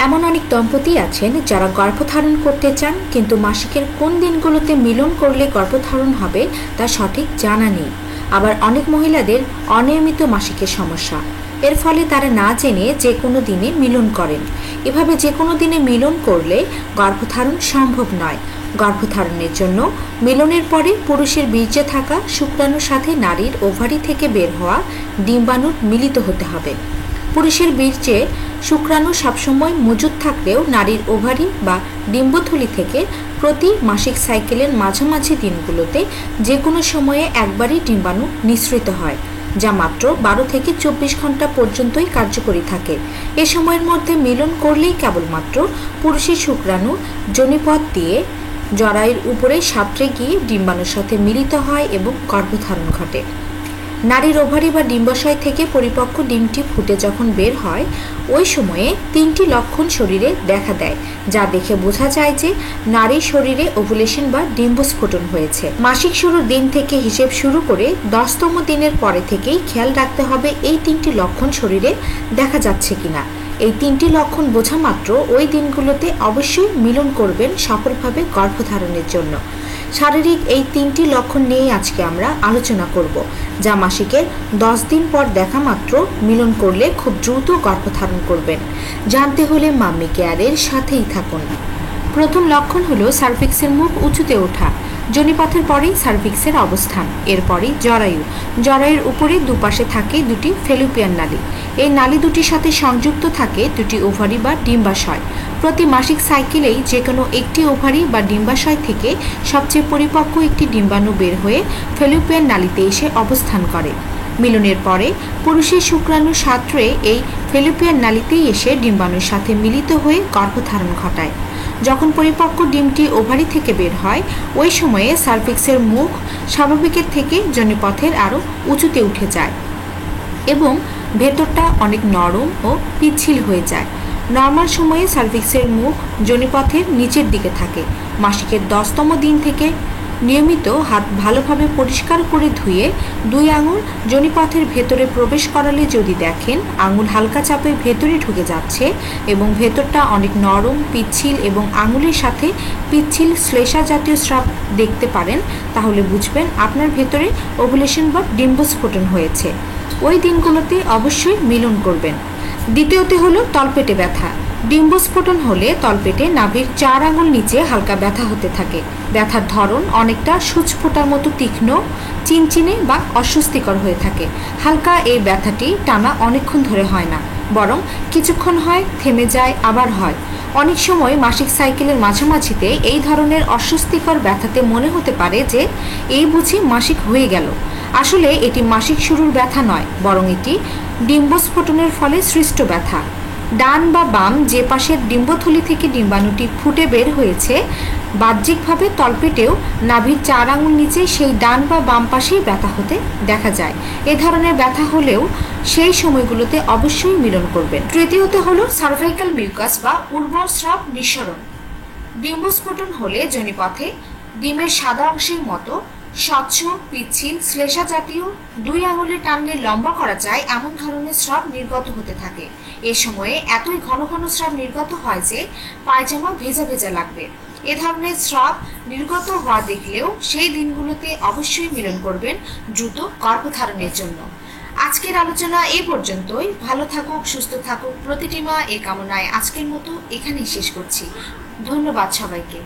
এমন অনেক দম্পতি আছেন যারা গর্ভধারণ করতে চান, কিন্তু মাসিকের কোন দিনগুলোতে মিলন করলে গর্ভধারণ হবে তা সঠিক জানা নেই। আবার অনেক মহিলাদের অনিয়মিত মাসিকের সমস্যা, এর ফলে তারা না জেনে যে কোনো দিনে মিলন করেন। এভাবে যে কোনো দিনে মিলন করলে গর্ভধারণ সম্ভব নয়। গর্ভধারণের জন্য মিলনের পরে পুরুষের বীর্যে থাকা শুক্রাণুর সাথে নারীর ওভারি থেকে বের হওয়া ডিম্বাণুর মিলিত হতে হবে। পুরুষের বীর্যে শুক্রাণু সবসময় মজুদ থাকলেও নারীর ওভারি বা ডিম্বথলি থেকে প্রতি মাসিক সাইকেলের মাঝামাঝি দিনগুলোতে যে কোনো সময়ে একবারই ডিম্বাণু নিঃসৃত হয়, যা মাত্র 12 থেকে 24 ঘন্টা পর্যন্তই কার্যকরী থাকে। এ সময়ের মধ্যে মিলন করলেই কেবলমাত্র পুরুষের শুক্রাণু যোনিপথ দিয়ে জরায়ুর উপরে সাঁতরে গিয়ে ডিম্বাণুর সাথে মিলিত হয় এবং গর্ভধারণ ঘটে। নারীর ওভারি বা ডিম্বাশয় থেকে পরিপক্ক ডিমটি ফুটে যখন বের হয়, ওই সময়ে 3টি লক্ষণ শরীরে দেখা দেয়, যা দেখে বোঝা যায় যে নারীর শরীরে ওভুলেশন বা ডিম্বস্ফোটন হয়েছে। মাসিক শুরুর দিন থেকে হিসেব শুরু করে 10তম দিনের পরে থেকেই খেয়াল রাখতে হবে এই 3টি লক্ষণ শরীরে দেখা যাচ্ছে কিনা। এই 3টি লক্ষণ বোঝা মাত্র ওই দিনগুলোতে অবশ্যই মিলন করবেন সফলভাবে গর্ভধারণের জন্য। শারীরিক এই 3টি লক্ষণ নিয়ে আজকে আমরা আলোচনা করব, যা মাসিকের 10 দিন পর দেখা মাত্র মিলন করলে খুব দ্রুত গর্ভধারণ করবেন। জানতে হলে মাম্মি কেয়ারের সাথেই থাকুন। প্রথম লক্ষণ হলো সার্ভিক্সের মুখ উঁচুতে ওঠা। যোনিপথের পরেই সার্ভিক্সের অবস্থান, এরপরই জরায়ু। জরায়ুর উপরে দুপাশে থাকে দুটি ফেলুপিয়ান নালী। এই নালী দুটির সাথে সংযুক্ত থাকে দুটি ওভারি বা ডিম্বাশয়। প্রতি মাসিক সাইকেলেই যে কোনো একটি ওভারি বা ডিম্বাশয় থেকে সবচেয়ে পরিপক্ক একটি ডিম্বাণু বের হয়ে ফেলুপিয়ান নালীতে এসে অবস্থান করে। মিলনের পরে পুরুষের শুক্রাণু সাঁতরে এই ফেলুপিয়ান নালীতেই এসে ডিম্বাণুর সাথে মিলিত হয়ে গর্ভধারণ ঘটায়। যখন পরিপক্ক ডিমটি ওভারি থেকে বের হয়, ওই সময়ে সার্ভিক্সের মুখ স্বাভাবিকের থেকে যোনিপথের আরও উঁচুতে উঠে যায় এবং ভেতরটা অনেক নরম ও পিচ্ছিল হয়ে যায়। নর্মাল সময়ে সার্ভিক্সের মুখ যোনিপথের নিচের দিকে থাকে। মাসিকের 10তম দিন থেকে নিয়মিত হাত ভালোভাবে পরিষ্কার করে ধুয়ে 2 আঙুল যোনিপথের ভেতরে প্রবেশ করালে যদি দেখেন আঙুল হালকা চাপে ভেতরে ঢুকে যাচ্ছে এবং ভেতরটা অনেক নরম, পিচ্ছিল এবং আঙুলের সাথে পিচ্ছিল শ্লেষা জাতীয় স্রাব দেখতে পারেন, তাহলে বুঝবেন আপনার ভেতরে ওভুলেশন বা ডিম্বস্ফোটন হয়েছে। ওই দিনগুলোতে অবশ্যই মিলন করবেন। দ্বিতীয়তে হলো তলপেটে ব্যথা। ডিম্বস্ফোটন হলে তলপেটে নাভির 4 আঙুল নিচে হালকা ব্যথা হতে থাকে। ব্যথার ধরন অনেকটা সূচ ফোঁটার মতো তীক্ষ্ণ, চিনচিনে বা অস্বস্তিকর হয়ে থাকে। হালকা এই ব্যথাটি টানা অনেকক্ষণ ধরে হয় না, বরং কিছুক্ষণ হয়, থেমে যায়, আবার হয়। অনেক সময় মাসিক সাইকেলের মাঝামাঝিতে এই ধরনের অস্বস্তিকর ব্যথাতে মনে হতে পারে যে এই বুঝি মাসিক হয়ে গেল। আসলে এটি মাসিক শুরুর ব্যথা নয়, বরং এটি ডিম্বস্ফোটনের ফলে সৃষ্ট ব্যথা। ডান বা বাম যে পাশের ডিম্বথলি থেকে ডিম্বাণুটি ফুটে বের হয়েছে, বাহ্যিকভাবে তলপেটেও নাভির 4 আঙুল নিচে সেই ডান বা বাম পাশেই ব্যথা হতে দেখা যায়। এ ধরনের ব্যথা হলেও সেই সময়গুলোতে অবশ্যই মিলন করবেন। তৃতীয়ত হলো সার্ভাইকাল মিউকাস বা উর্বর স্রাব নিঃসরণ। ডিম্বস্ফোটন হলে যোনিপথে ডিমের সাদা অংশের মতো স্বচ্ছ, পিচ্ছিল, শ্লেষা জাতীয় 2 আঙুলে টানলে লম্বা করা যায় এমন ধরনের স্রাব নির্গত হতে থাকে। এ সময়ে এতই ঘন ঘন স্রাব নির্গত হয় যে পায়জামা ভেজা ভেজা লাগবে। এ ধরনের স্রাব নির্গত হওয়া দেখলেও সেই দিনগুলোতে অবশ্যই মিলন করবেন দ্রুত গর্ভধারণের জন্য। আজকের আলোচনা এই পর্যন্তই। ভালো থাকুক, সুস্থ থাকুক প্রতিটি মা, এ কামনায় আজকের মতো এখানেই শেষ করছি। ধন্যবাদ সবাইকে।